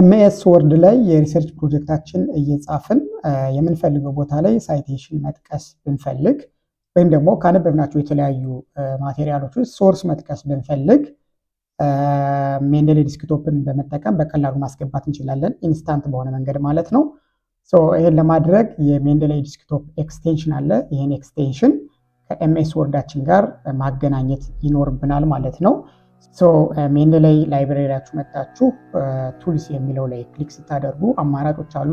ኤምኤስ ወርድ ላይ የሪሰርች ፕሮጀክታችን እየጻፍን የምንፈልገው ቦታ ላይ ሳይቴሽን መጥቀስ ብንፈልግ ወይም ደግሞ ካነበብናቸው የተለያዩ ማቴሪያሎች ውስጥ ሶርስ መጥቀስ ብንፈልግ ሜንደሌ ዲስክቶፕን በመጠቀም በቀላሉ ማስገባት እንችላለን፣ ኢንስታንት በሆነ መንገድ ማለት ነው። ይሄን ለማድረግ የሜንደሌ ዲስክቶፕ ኤክስቴንሽን አለ። ይሄን ኤክስቴንሽን ከኤምኤስ ወርዳችን ጋር ማገናኘት ይኖርብናል ማለት ነው። ሜንደሌ ላይብረሪያችሁ መጣችሁ ቱልስ የሚለው ላይ ክሊክ ስታደርጉ አማራጮች አሉ።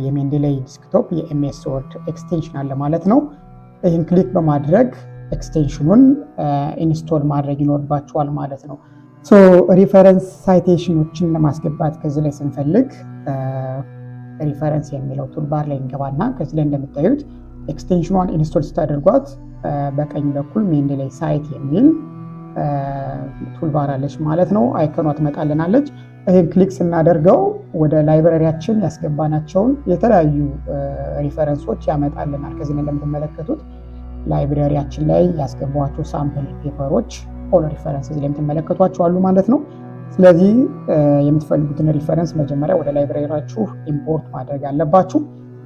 የሜንደሌ ዲስክቶፕ የኤምኤስ ወርድ ኤክስቴንሽን አለ ማለት ነው። ይህን ክሊክ በማድረግ ኤክስቴንሽኑን ኢንስቶል ማድረግ ይኖርባችኋል ማለት ነው። ሪፈረንስ ሳይቴሽኖችን ለማስገባት ከዚህ ላይ ስንፈልግ ሪፈረንስ የሚለው ቱልባር ላይ እንገባና ከዚህ ላይ እንደምታዩት ኤክስቴንሽኗን ኢንስቶል ስታደርጓት በቀኝ በኩል ሜንደሌ ሳይት የሚል ቱልባር አለች ማለት ነው። አይከኗ ትመጣልናለች። ይህን ክሊክ ስናደርገው ወደ ላይብረሪያችን ያስገባናቸውን የተለያዩ ሪፈረንሶች ያመጣልናል። ከዚህ እንደምትመለከቱት ላይብረሪያችን ላይ ያስገቧቸው ሳምፕል ፔፐሮች ኦል ሪፈረንስ እዚህ ላይ የምትመለከቷቸው አሉ ማለት ነው። ስለዚህ የምትፈልጉትን ሪፈረንስ መጀመሪያ ወደ ላይብረሪያችሁ ኢምፖርት ማድረግ አለባችሁ።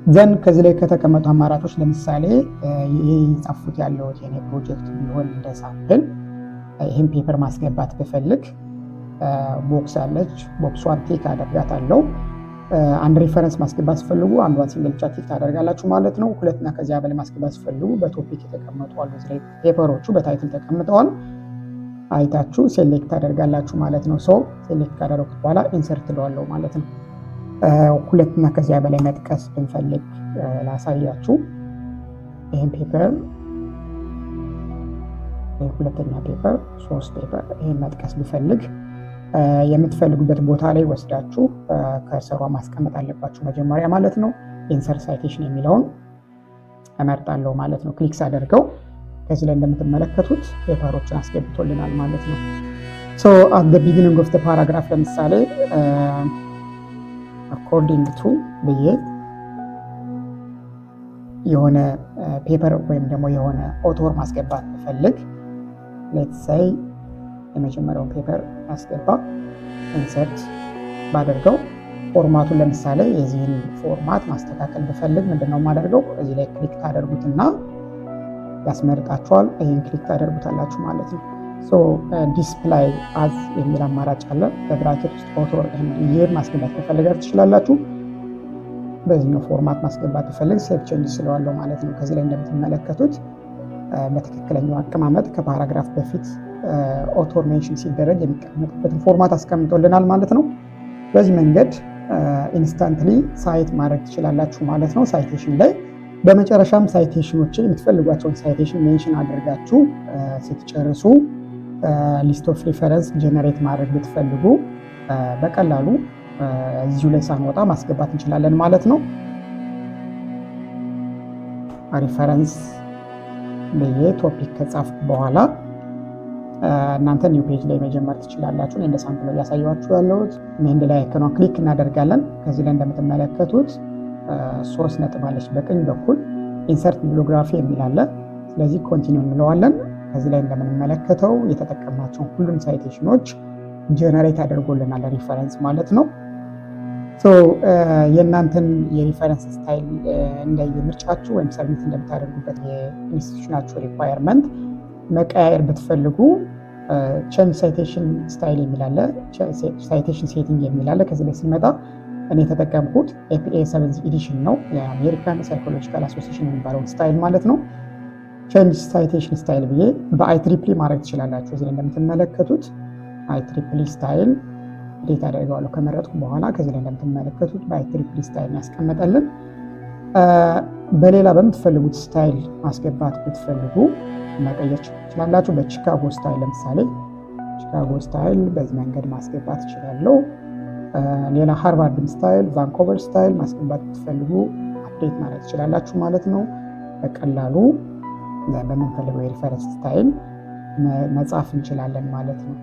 ዘን ከዚህ ላይ ከተቀመጡ አማራጮች ለምሳሌ ይህ የጻፉት ያለው የኔ ፕሮጀክት ቢሆን እንደ ሳምፕል ይህን ፔፐር ማስገባት ብፈልግ ቦክስ አለች። ቦክሷን ቲክ አደርጋታለሁ። አንድ ሪፈረንስ ማስገባት ሲፈልጉ አንዷን ሲንግል ብቻ ቲክ ታደርጋላችሁ ማለት ነው። ሁለትና ከዚያ በላይ ማስገባት ሲፈልጉ በቶፒክ የተቀመጡ አሉ። እዚህ ላይ ፔፐሮቹ በታይትል ተቀምጠዋል። አይታችሁ ሴሌክት ታደርጋላችሁ ማለት ነው። ሴሌክት ካደረኩት በኋላ ኢንሰርት እለዋለሁ ማለት ነው። ሁለትና ከዚያ በላይ መጥቀስ ብንፈልግ ላሳያችሁ። ይህን ፔፐር፣ ሁለተኛ ፔፐር፣ 3 ፔፐር ይህን መጥቀስ ብፈልግ የምትፈልጉበት ቦታ ላይ ወስዳችሁ ከስሯ ማስቀመጥ አለባችሁ መጀመሪያ ማለት ነው። ኢንሰርት ሳይቴሽን የሚለውን እመርጣለሁ ማለት ነው። ክሊክ ሳደርገው ከዚህ ላይ እንደምትመለከቱት ፔፐሮችን አስገብቶልናል ማለት ነው። አት ዘ ቢጊኒንግ ኦፍ ዘ ፓራግራፍ ለምሳሌ አኮርዲንግ ቱ ብዬ የሆነ ፔፐር ወይም ደግሞ የሆነ ኦቶር ማስገባት ብፈልግ ሌትስ ሴይ የመጀመሪያውን ፔፐር አስገባ ኢንሰርት ባደርገው ፎርማቱን ለምሳሌ የዚህን ፎርማት ማስተካከል ብፈልግ ምንድነው የማደርገው? እዚህ ላይ ክሊክ ታደርጉትና ያስመርጣችኋል። ይህን ክሊክ ታደርጉታላችሁ ማለት ነው። ዲስፕላይ አዝ የሚል አማራጭ አለ። በብራኬት ውስጥ ኦቶር ይሄን ማስገባት ከፈለጋችሁ ትችላላችሁ። በዚህኛው ፎርማት ማስገባት ብፈልግ ሴቭ ቼንጅ ስለዋለው ማለት ነው። ከዚህ ላይ እንደምትመለከቱት በትክክለኛው አቀማመጥ ከፓራግራፍ በፊት ኦቶር ሜንሽን ሲደረግ የሚቀመጥበትን ፎርማት አስቀምጦልናል ማለት ነው። በዚህ መንገድ ኢንስታንትሊ ሳይት ማድረግ ትችላላችሁ ማለት ነው ሳይቴሽን ላይ። በመጨረሻም ሳይቴሽኖችን የምትፈልጓቸውን ሳይቴሽን ሜንሽን አድርጋችሁ ስትጨርሱ ሊስት ኦፍ ሪፈረንስ ጀነሬት ማድረግ ብትፈልጉ በቀላሉ እዚሁ ላይ ሳንወጣ ማስገባት እንችላለን ማለት ነው። ሪፈረንስ ብዬ ቶፒክ ከጻፍኩ በኋላ እናንተ ኒው ፔጅ ላይ መጀመር ትችላላችሁ። እንደ ሳምፕል ያሳያችሁ ያለሁት ሜንደሌ አይከኗን ክሊክ እናደርጋለን። ከዚህ ላይ እንደምትመለከቱት 3 ነጥብ አለች በቀኝ በኩል ኢንሰርት ቢብሊዮግራፊ የሚል አለ። ስለዚህ ኮንቲኒው እንለዋለን። ከዚህ ላይ እንደምንመለከተው የተጠቀምናቸውን ሁሉም ሳይቴሽኖች ጀነሬት አድርጎልናል ሪፈረንስ ማለት ነው። የእናንተን የሪፈረንስ ስታይል እንደየምርጫችሁ ወይም ሰብሚት እንደምታደርጉበት የኢንስቲትዩሽናችሁ ሪኳየርመንት መቀያየር ብትፈልጉ ቼንጅ ሳይቴሽን ስታይል የሚል አለ፣ ሳይቴሽን ሴቲንግ የሚል አለ። ከዚህ ላይ ስንመጣ እኔ የተጠቀምኩት APA 7th ኤዲሽን ነው፣ የአሜሪካን ሳይኮሎጂካል አሶሲዬሽን የሚባለውን ስታይል ማለት ነው። ቼንጅ ሳይቴሽን ስታይል ብዬ በአይትሪፕሊ ማድረግ ትችላላችሁ። እዚህ ላይ እንደምትመለከቱት አይትሪፕሊ ስታይል ዴት አደርገዋለሁ ከመረጥኩ በኋላ። ከዚህ ላይ እንደምትመለከቱት በአይትሪፕሊ ስታይል ያስቀመጠልን። በሌላ በምትፈልጉት ስታይል ማስገባት ብትፈልጉ መቀየር ትችላላችሁ። በቺካጎ ስታይል ለምሳሌ ቺካጎ ስታይል በዚህ መንገድ ማስገባት እችላለሁ። ሌላ ሃርቫርድ ስታይል፣ ቫንኮቨር ስታይል ማስገባት ብትፈልጉ አፕዴት ማለት ትችላላችሁ ማለት ነው። በቀላሉ በምንፈልገው የሪፈረንስ ስታይል መጻፍ እንችላለን ማለት ነው።